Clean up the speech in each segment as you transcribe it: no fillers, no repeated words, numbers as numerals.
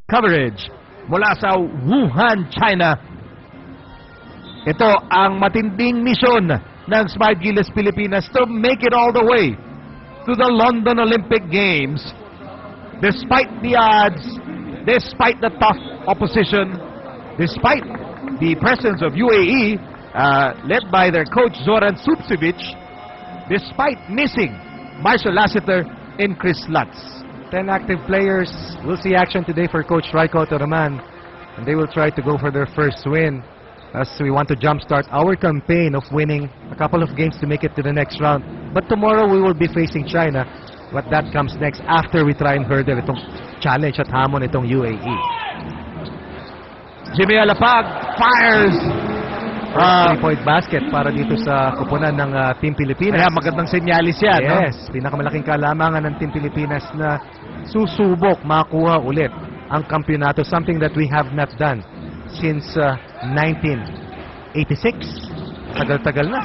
coverage mula sa Wuhan, China. Ito ang matinding misyon ng Smart Gilas Pilipinas to make it all the way to the London Olympic Games. Despite the odds, despite the tough opposition, despite the presence of UAE, led by their coach Zoran Supcevic, despite missing Marshall Lassiter and Chris Lutz. 10 active players. We'll see action today for Coach Raiko Toraman, and they will try to go for their first win as we want to jumpstart our campaign of winning a couple of games to make it to the next round. But tomorrow we will be facing China, but that comes next after we try and hurdle itong challenge at hamon itong UAE. Jimmy Alapag fires 3-point basket para dito sa kupunan ng Team Pilipinas. Kaya magandang senyalis yan. Yes, pinakamalaking kalamangan ng Team Pilipinas na susubok makuha ulit ang kampyonato, something that we have not done since 1986. Tagal-tagal na.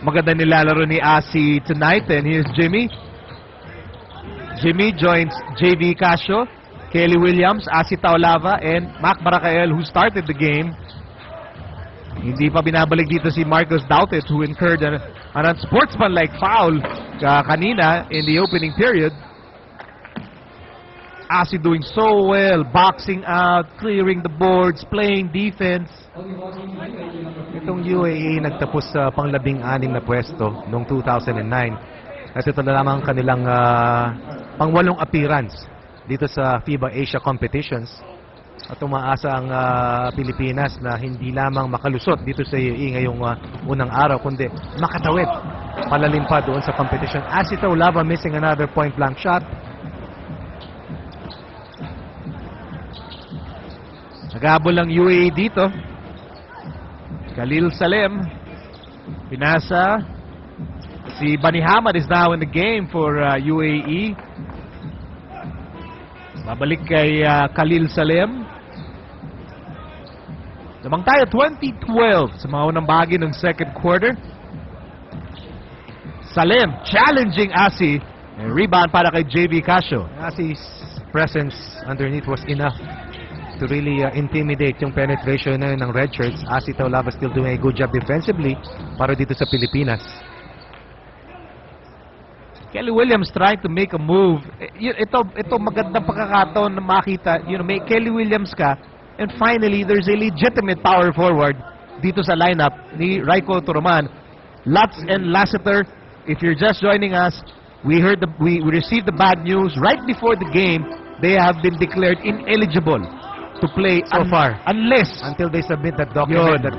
Maganda nilalaro ni Asi tonight, and here's Jimmy. Jimmy joins JV Casio, Kelly Williams, Asi Taulava, and Mac Baracael, who started the game. Hindi pa binabalik dito si Marcos Dautet, who incurred an unsportsmanlike foul kanina in the opening period. Asi doing so well, boxing out, clearing the boards, playing defense. Itong UAE nagtapos sa pang-labing-6 na pwesto noong 2009. At ito na lamang kanilang pang-8 appearance dito sa FIBA Asia competitions. At umaasa ang Pilipinas na hindi lamang makalusot dito sa UAE ngayong unang araw, kundi makatawid palalim pa doon sa competition. Asi Taulava missing another point-blank shot. Naghabol ang UAE dito. Khalil Salem. Pinasa. Si Bani Hamad is now in the game for UAE. Babalik kay Khalil Salem. Lamang tayo 2012 sa mga unang bahagi ng second quarter. Salem challenging Asi. Rebound para kay JV Casio. Asi's presence underneath was enough to really intimidate yung penetration na ng red shirts. Asi Taulava still doing a good job defensively para dito sa Pilipinas. Kelly Williams trying to make a move. Ito magandang pagkakataon na makita, may Kelly Williams ka, and finally there's a legitimate power forward dito sa lineup ni Raiko Toraman. Lutz and Lassiter, if you're just joining us, we received the bad news right before the game. They have been declared ineligible to play so far, until they submit that document that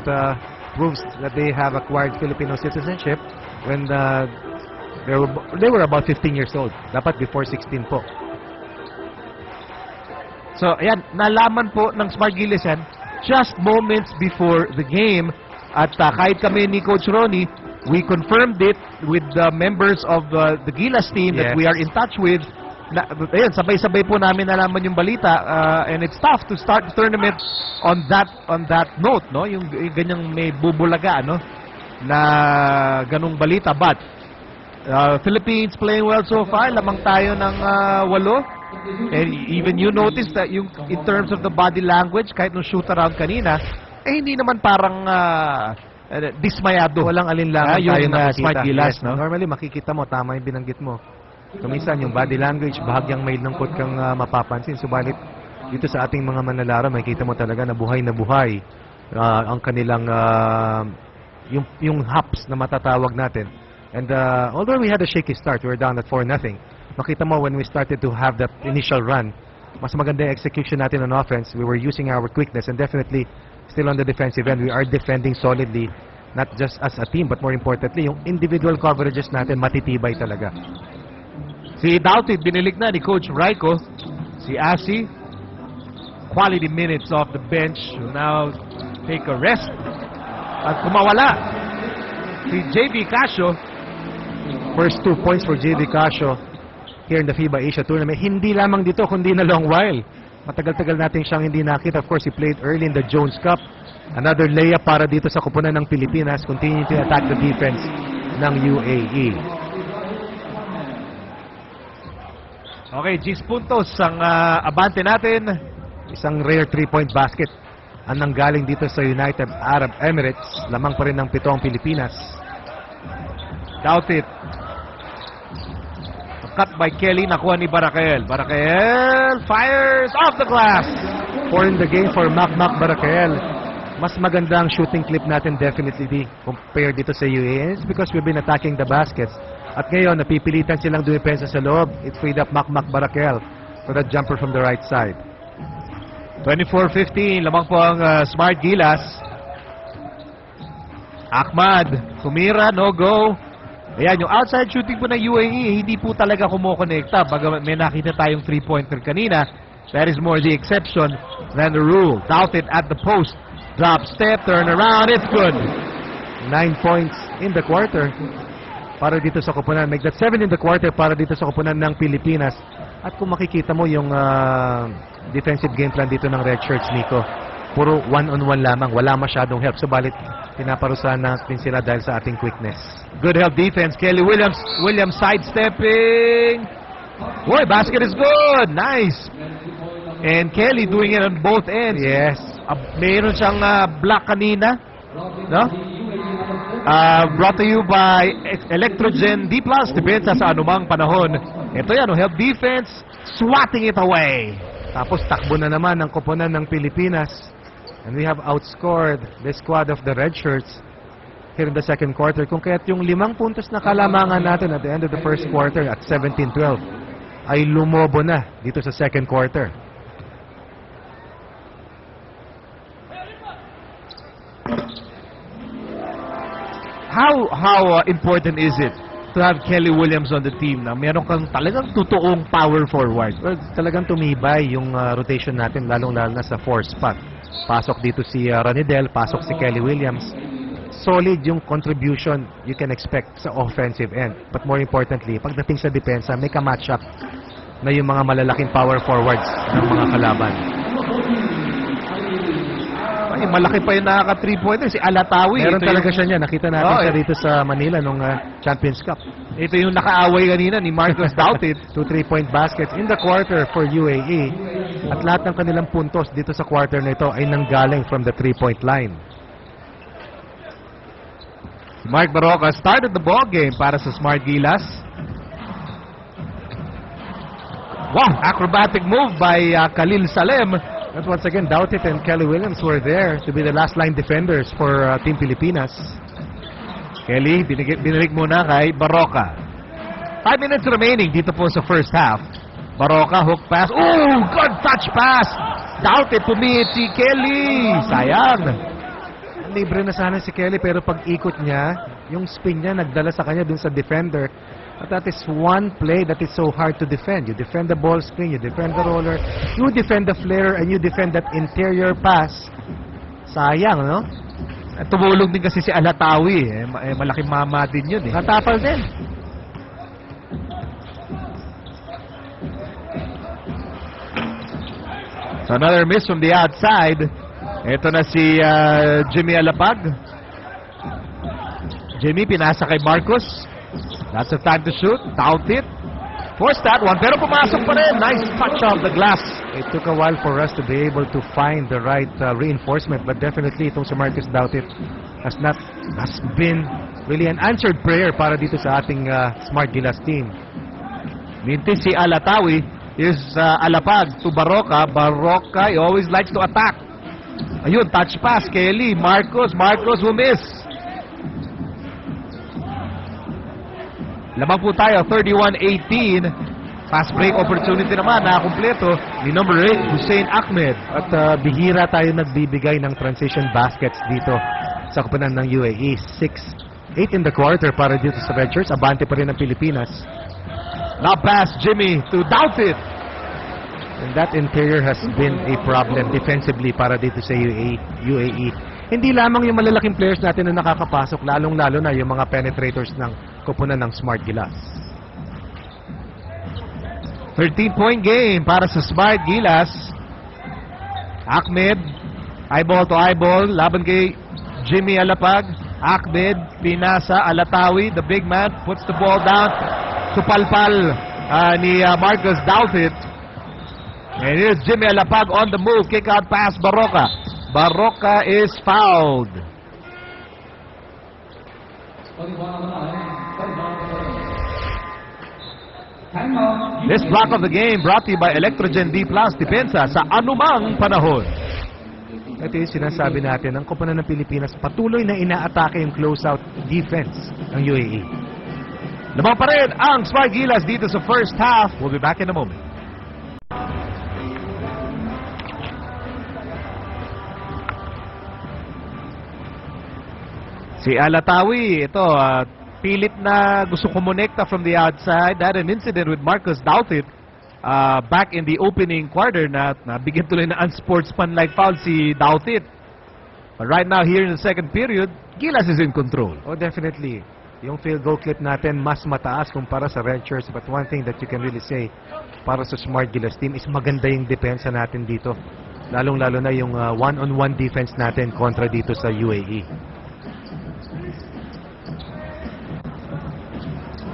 proves that they have acquired Filipino citizenship when they were about 15 years old. Dapat before 16 po. So, ayan, nalaman po ng Smart Gilas yan just moments before the game. At kahit kami ni Coach Ronnie, we confirmed it with the members of the Gilas team that we are in touch with. Ayan, sabay-sabay po namin nalaman yung balita, and it's tough to start the tournament on that note, no? Yung ganyang may bubulaga, no? Na ganung balita. But Philippines playing well so far. Lamang tayo ng 8. And even you noticed that yung in terms of the body language, kahit nung shoot around kanina, hindi naman parang dismayado. Walang alinlangan tayo nakikita. Smart Gilas, no? Normally makikita mo, tama yung binanggit mo. Kuminsan yung body language, bahagyang may lungkot kang mapapansin. Subalit dito sa ating mga manlalaro, makikita mo talaga na buhay ang kanilang yung hops na matatawag natin. And although we had a shaky start, we were down at 4-0. Makita mo when we started to have that initial run, mas maganda yung execution natin on offense. We were using our quickness, and definitely still on the defensive end, we are defending solidly, not just as a team, but more importantly, yung individual coverages natin matitibay talaga. Si Dautit, binilig na ni Coach Raiko. Si Asi, quality minutes off the bench, will now take a rest. At kumawala si JV Casio. First 2 points for JV Casio here in the FIBA Asia Tournament. Hindi lamang dito, kundi na long while. Matagal-tagal natin siyang hindi nakita. Of course, he played early in the Jones Cup. Another layup para dito sa kupunan ng Pilipinas. Continue to attack the defense ng UAE. Okay, 10 puntos ang abante natin. Isang rare 3-point basket ang nanggaling dito sa United Arab Emirates. Lamang pa rin ng 7 ang Pilipinas. Doubt it. Cut by Kelly, nakuha ni Barakel. Barakel fires off the glass. 4 in the game for Mac Barakel. Mas maganda ang shooting clip natin definitely compared dito sa UAE. It's because we've been attacking the baskets. At ngayon, napipilitan silang dumepensa sa loob. It freed up Mac Barakel for that jumper from the right side. 24-15, lamang po ang Smart Gilas. Ahmad, tumira, no go. Ayan, yung outside shooting po ng UAE, hindi po talaga kumukonekta. Baga may nakita tayong 3-pointer kanina. That is more the exception than the rule. Doubt it at the post. Drop step, turn around, it's good. 9 points in the quarter para dito sa koponan. Make that 7 in the quarter para dito sa koponan ng Pilipinas. At kung makikita mo yung defensive game plan dito ng Red Shirts, Nico, puro one-on-one lamang. Wala masyadong help. Subalit, pinaparusahan natin sila dahil sa ating quickness. Good help defense. Kelly Williams. Williams sidestepping. Boy, basket is good. Nice. And Kelly doing it on both ends. Yes. Meron siyang block kanina. No? Brought to you by Electrogen D+. Depensa sa anumang panahon. Ito yan, help defense. Swatting it away. Tapos takbo na naman ang koponan ng Pilipinas. And we have outscored the squad of the Red Shirts here in the second quarter. Kung kaya't yung 5 puntos na kalamangan natin at the end of the first quarter at 17-12 ay lumobo na dito sa second quarter. How important is it to have Kelly Williams on the team na meron kang talagang totoong power forward? Well, talagang tumibay yung rotation natin, lalong-lalo na sa 4 spot. Pasok dito si Ranidel, pasok si Kelly Williams. Solid yung contribution you can expect sa offensive end. But more importantly, pagdating sa depensa, may ka-match up na yung mga malalaking power forwards ng mga kalaban. Ay, malaki pa yung nakaka 3-pointer, si Alatawi. Meron talaga siya niya. Nakita natin siya dito sa Manila nung Champions Cup. Ito yung nakaaway kanina ni Marcus Doughted. 2 3-point baskets in the quarter for UAE. At lahat ng kanilang puntos dito sa quarter na ito ay nanggaling from the 3-point line. Mark Baroka started the ball game para sa Smart Gilas. Wow, acrobatic move by Khalil Salem. But once again, Doughtit and Kelly Williams were there to be the last line defenders for Team Pilipinas. Kelly, binilig muna kay Baroka. 5 minutes remaining dito po sa first half. Baroka, hook pass. Oh, good touch pass. Doughtit to meet si Kelly. Sayang. Libre na sana si Kelly pero pag ikot niya, yung spin niya nagdala sa kanya dun sa defender. But that is one play that is so hard to defend. You defend the ball screen, you defend the roller, you defend the flare, and you defend that interior pass. Sayang, no? Tumulong din kasi si Alatawi. Malaking mama din yun. Katapal din. So another miss from the outside. Ito na si Jimmy Alapag. Jimmy, pinasa kay Marcos. Lots of time to shoot. Doubt it. Forced that one, pero pumasok pa rin. Nice touch off the glass. It took a while for us to be able to find the right reinforcement, but definitely itong si Marcus Doughtit has been really an answered prayer para dito sa ating Smart Gilas team. Mintis si Alatawi is Alapag to Baroka. Baroka, he always likes to attack. Ayun, touch pass. Kelly, Marcos will miss. Lamang po tayo, 31-18. Fast break opportunity naman na kumpleto ni number 8, Hussein Ahmed. At bihira tayo nagbibigay ng transition baskets dito sa koponan ng UAE. 6-8 in the quarter para dito sa Red Shirts. Abante pa rin ang Pilipinas. Now pass Jimmy to Doughtit. And that interior has been a problem defensively para dito sa UAE. Hindi lamang yung malalaking players natin na nakakapasok, lalong-lalo na yung mga penetrators ng koponan ng Smart Gilas. 13-point game para sa Smart Gilas. Ahmed, eyeball to eyeball, laban kay Jimmy Alapag. Ahmed, pinasa, Alatawi, the big man, puts the ball down to Palpal. ni Marcus Douthit. And here's Jimmy Alapag on the move. Kick out pass, Barroca. Barroca is fouled. This block of the game brought to you by Electrogen D Plus Depensa sa anumang panahon. Ito yung sinasabi natin, ang koponan ng Pilipinas patuloy na inaatake yung close-out defense ng UAE. Lamang pa rin ang Smart Gilas dito sa first half. We'll be back in a moment. Si Alatawi, ito, pilit na gusto kumonekta from the outside. Had an incident with Marcus Douthit back in the opening quarter na bigyan tuloy na unsportsmanlike foul si Douthit. But right now, here in the second period, Gilas is in control. Oh, definitely. Yung field goal clip natin mas mataas kumpara sa Red Shirts. But one thing that you can really say para sa Smart Gilas team is maganda yung depensa natin dito. Lalong-lalo na yung one-on-one defense natin kontra dito sa UAE.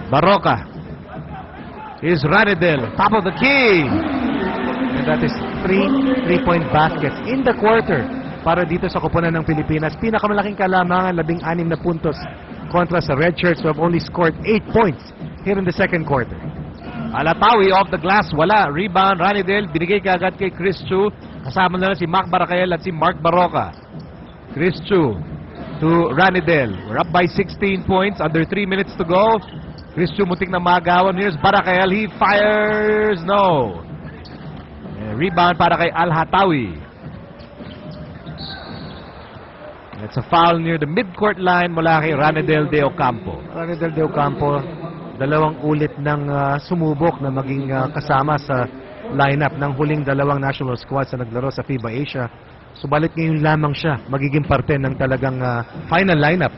Barroca. Here's Ranidel, top of the key. And that is 3 3-point baskets in the quarter para dito sa koponan ng Pilipinas. Pinakamalaking kalamangan, 16 na puntos kontra sa Red Shirts who have only scored 8 points here in the second quarter. Alatawi off the glass, wala. Rebound, Ranidel, binigay kaagad kay Chris Chu. Kasama na si Mac Baracael at si Mark Barroca. Chris Chu to Ranidel. We're up by 16 points, under 3 minutes to go. Chris Chu mutik na magawan. Here's Baracael, he fires, no. Rebound para kay Al-Hatawi. It's a foul near the midcourt line mula kay Ranidel de Ocampo. Ranidel de Ocampo, dalawang ulit ng sumubok na maging kasama sa lineup ng huling dalawang national squads na naglaro sa FIBA Asia. Subalit ngayon lamang siya magiging parte ng talagang final lineup.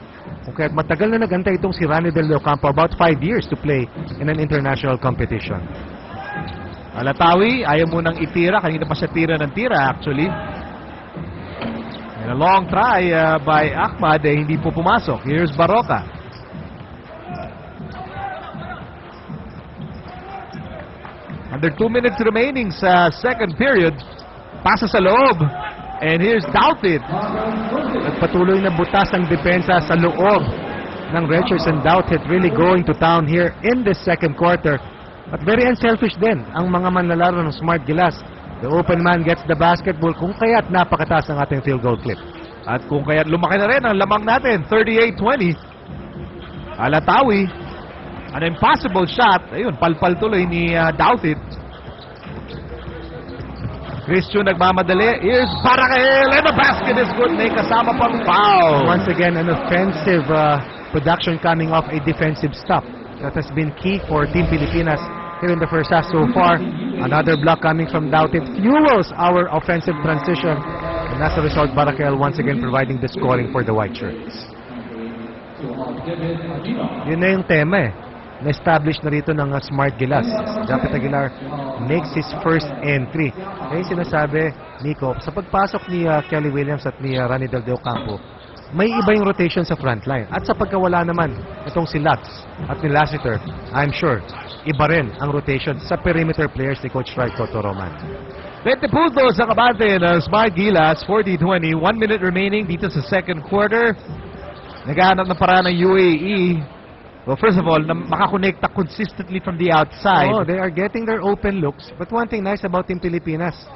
Kaya matagal na nagantay itong si Ranidel de Ocampo, about 5 years to play in an international competition. Alatawi, ayaw mo nang itira. Kanina pa siya tira ng tira actually. And a long try by Ahmad, hindi po pumasok. Here's Barroca. Under 2 minutes remaining sa second period. Pasa sa loob. And here's Douthit. Nagpatuloy na butas ang depensa sa loob ng Red Shirts, and Douthit really going to town here in the second quarter. At very unselfish din ang mga manlalaro ng Smart Gilas. The open man gets the basketball, kung kaya't napakataas ang ating field goal clip. At kung kaya't lumaki na rin ang lamang natin, 38-20. Alatawi, an impossible shot. Ayun, palpal tuloy ni Douthit. Christian nagmamadali. Here's Baracael, and the basket is good. May kasama pang foul. Once again, an offensive production coming off a defensive stop. That has been key for Team Pilipinas here in the first half so far. Another block coming from Douthit fuels our offensive transition. And as a result, Baracael once again providing the scoring for the White Shirts. Yun na yung tema eh. Na-establish na rito ng Smart Gilas. Japet Aguilar makes his first entry. Kaya sinasabi, Nico, sa pagpasok ni Kelly Williams at ni Ranidel de Ocampo, may iba yung rotation sa front line. At sa pagkawala naman, itong si Lutz at ni Lassiter, I'm sure, iba rin ang rotation sa perimeter players ni Coach Raiko Toroman. 20 puntos ang kabante ng Smart Gilas, 40-20. 1 minute remaining dito sa second quarter. Naghahanap ng paraan ng UAE. Well, first of all, makakonekta consistently from the outside. Oh, they are getting their open looks. But one thing nice about Team Pilipinas,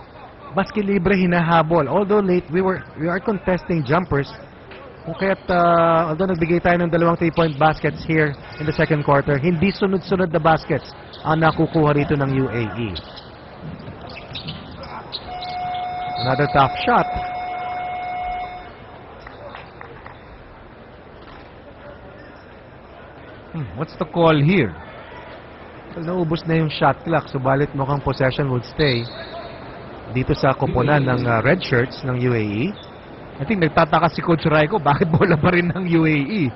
baski libre hinahabol. Although late, we are contesting jumpers. Kung kaya't, although nagbigay tayo ng 2 3-point baskets here in the second quarter, hindi sunod-sunod na baskets ang nakukuha rito ng UAE. Another tough shot. What's the call here? Well, naubos na yung shot clock, subalit mukhang possession would stay dito sa koponan ng Red Shirts ng UAE. I think nagtataka si Coach Raiko, bakit bola pa rin ng UAE?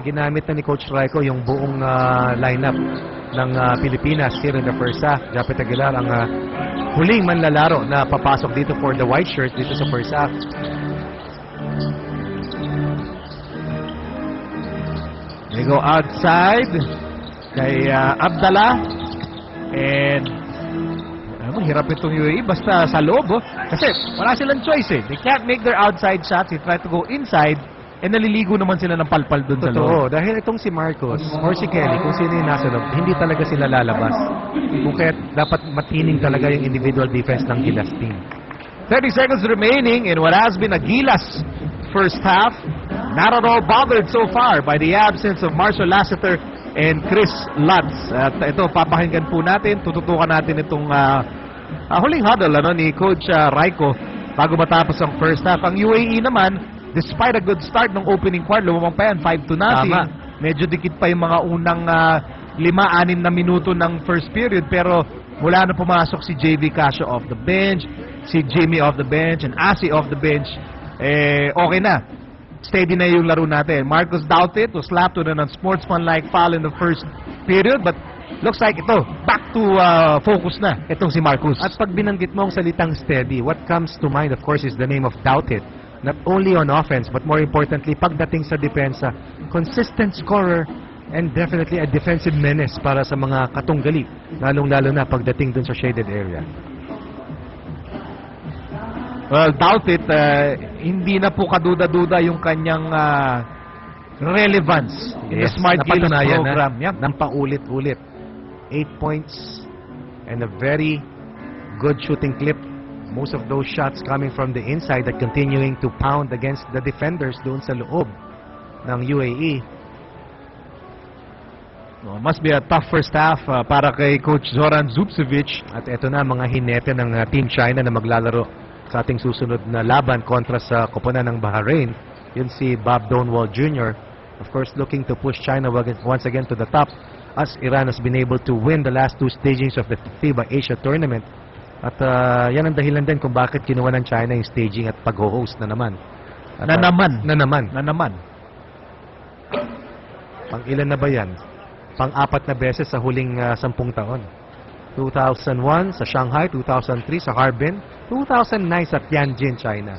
Ginamit na ni Coach Raiko yung buong lineup ng Pilipinas here in the first half. Japet Aguilar ang huling manlalaro na papasok dito for the White Shirts dito sa first half. They go outside kay Abdallah. And hirap itong UAE basta sa loob. Kasi wala silang choice eh. They can't make their outside shots. They try to go inside. And naliligo naman sila ng palpal dun sa loob. Totoo. Dahil itong si Marcos or si Kelly, kung sino yung nasa loob, hindi talaga sila lalabas. Kung kaya dapat matining talaga yung individual defense ng Gilas team. 30 seconds remaining in what has been a Gilas first half. Not at all bothered so far by the absence of Marshall Lassiter and Chris Lutz. At ito, papakinggan po natin, tututukan natin itong huling huddle ni Coach Raiko bago matapos ang first half. Ang UAE naman, despite a good start ng opening quarter, lumamang pa yan, 5-0. Tama. Medyo dikit pa yung mga unang 5-6 na minuto ng first period, pero mula na pumasok si JV Casio off the bench, si Jimmy off the bench, and Asi off the bench, okay na. Steady na yung laro natin. Marcos Doughtit was slapped with an unsportsmanlike foul in the first period, but looks like ito, back to focus na itong si Marcos. At pag binanggit mo ang salitang steady, what comes to mind, of course, is the name of Doughtit. Not only on offense, but more importantly, pagdating sa depensa, consistent scorer, and definitely a defensive menace para sa mga katunggali, lalong-lalo na pagdating dun sa shaded area. Well, Doughtit, hindi na po kaduda-duda yung kanyang relevance in the Smart Gilas program. Yep. Nang paulit-ulit. 8 points and a very good shooting clip. Most of those shots coming from the inside that continuing to pound against the defenders doon sa loob ng UAE. Must be a tough first half para kay Coach Zoran Zubcevic. At eto na mga hinete ng Team China na maglalaro sa ating susunod na laban kontra sa koponan ng Bahrain. Yun si Bob Donwall Jr. Of course, looking to push China once again to the top as Iran has been able to win the last 2 stagings of the FIBA Asia tournament. At yan ang dahilan din kung bakit kinuha ng China yung staging at pag-host na naman. At, Na naman. Pang ilan na ba yan? Pang-4 na beses sa huling 10 taon. 2001 sa Shanghai, 2003 sa Harbin, 2009 sa Tianjin, China.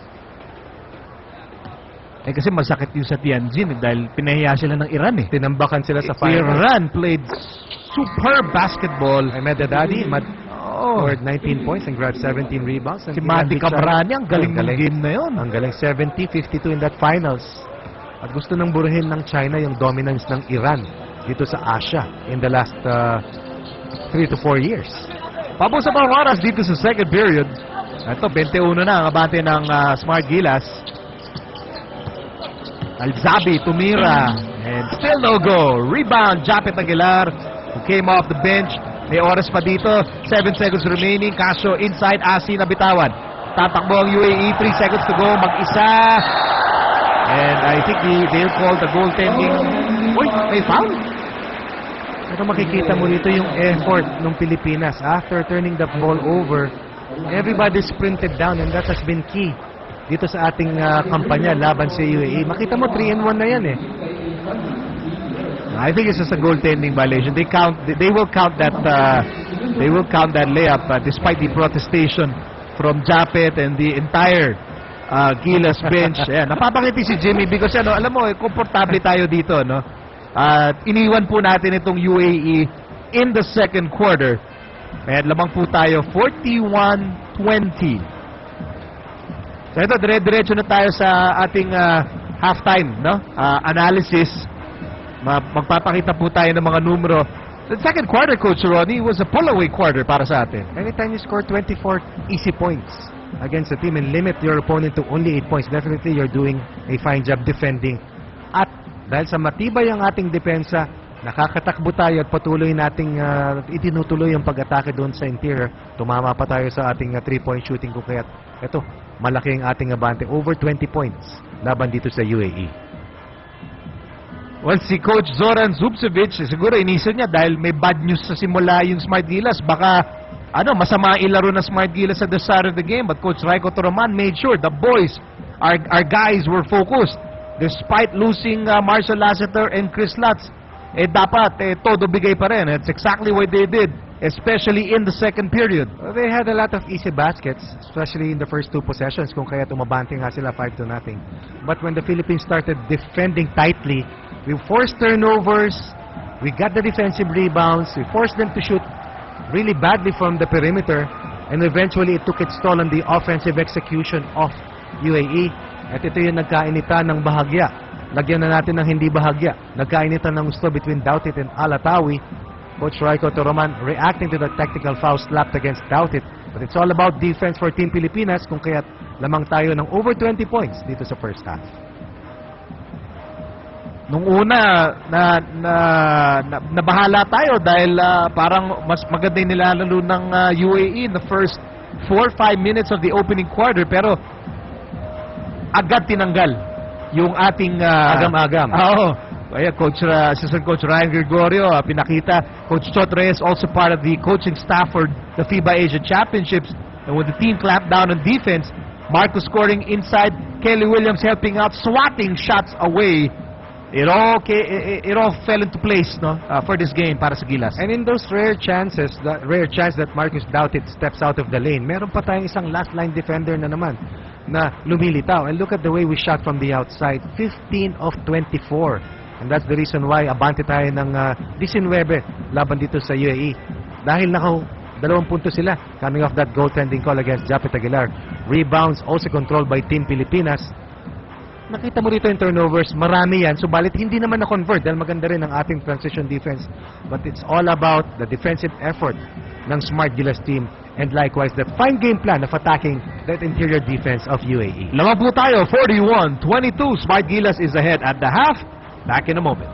Kasi masakit yung sa Tianjin dahil pinahiya sila ng Iran eh. Tinambakan sila sa final. Iran played superb basketball. Ahmed Haddadi scored 19 points and grabbed 17 rebounds. Si Mati Cabrani, ang galing ng game na yun. Ang galing, 70-52 in that finals. At gusto nang buruhin ng China yung dominance ng Iran dito sa Asia in the last 3 to 4 years. Pabos sa mga oras dito sa second period. Ito, 21 na ang abante ng Smart Gilas. Alzabi, tumira, and still no go. Rebound, Japet Aguilar, who came off the bench. May oras pa dito, 7 seconds remaining. Casio inside, Asi na bitawan. Tatakbo ang UAE, 3 seconds to go, mag-isa. And I think they'll call the goaltending. Uy, may foul? Pero makikita mo dito yung effort ng Pilipinas. After turning the ball over, everybody sprinted down and that has been key dito sa ating kampanya laban sa UAE. Makita mo 3-1 na yan eh. I think it's just a goaltending violation. They will count that layup despite the protestation from Japet and the entire Gilas bench. Ayan, napapangiti si Jimmy because alam mo, komportable tayo dito, no? Iniwan po natin itong UAE in the second quarter. At lamang po tayo 41-20. So ito, dire-diretso na tayo sa ating halftime, no? Analysis. Magpapakita po tayo ng mga numero. The second quarter, Coach Ronnie, was a pull-away quarter para sa atin. Anytime you score 24 easy points against a team and limit your opponent to only 8 points, definitely you're doing a fine job defending. At dahil sa matibay ang ating depensa, nakakatakbo tayo at patuloy nating itinutuloy yung pag-atake doon sa interior. Tumama pa tayo sa ating 3-point shooting kung kaya't ito, malaki ang ating abante. Over 20 points laban dito sa UAE. Well, si Coach Zoran Zubcevic, siguro inisip niya dahil may bad news sa simula yung Smart Gilas. Baka, masama ilaro na Smart Gilas at the start of the game. But Coach Raiko Toroman made sure the boys, our guys were focused. Despite losing Marshall Lassiter and Chris Lutz, dapat, todo bigay pa rin. It's exactly what they did, especially in the second period. Well, they had a lot of easy baskets, especially in the first 2 possessions, kung kaya tumabante nga sila 5-0. But when the Philippines started defending tightly, We forced turnovers. We got the defensive rebounds. We forced them to shoot really badly from the perimeter. And eventually, it took its toll on the offensive execution of UAE. At ito yung nagkainitan ng bahagya. Lagyan na natin ng hindi bahagya. Nagkainitan ng gusto between Doughtit and Alatawi. Coach Raiko Toroman reacting to the technical foul slapped against Doughtit. But it's all about defense for Team Pilipinas kung kaya't lamang tayo ng over 20 points dito sa first half. Nung una, nabahala tayo dahil parang mas maganda yung nilalaro ng UAE in the first 4-5 minutes of the opening quarter. Pero agad tinanggal yung ating agam-agam. Oo. Kaya Assistant Coach Ryan Gregorio, pinakita. Coach Chot Reyes also part of the coaching staff for the FIBA Asia Championships. And when the team clamped down on defense, Marcus scoring inside, Kelly Williams helping out, swatting shots away. It all fell into place, no, for this game para sa Gilas. And in those rare chance that Marcus Doughtit steps out of the lane, meron pa tayong isang last line defender na naman na lumilitaw. And look at the way we shot from the outside, 15 of 24. And that's the reason why abante tayo ng 19 laban dito sa UAE. Dahil 2 puntos sila coming off that goaltending call against Japet Aguilar. Rebounds also controlled by Team Pilipinas. Nakita mo rito yung turnovers, marami yan. Subalit hindi naman na-convert dahil maganda rin ang ating transition defense. But it's all about the defensive effort ng smart Gilas team and likewise the fine game plan of attacking that interior defense of UAE. Lamang po tayo, 41-22. Smart Gilas is ahead at the half. Back in a moment.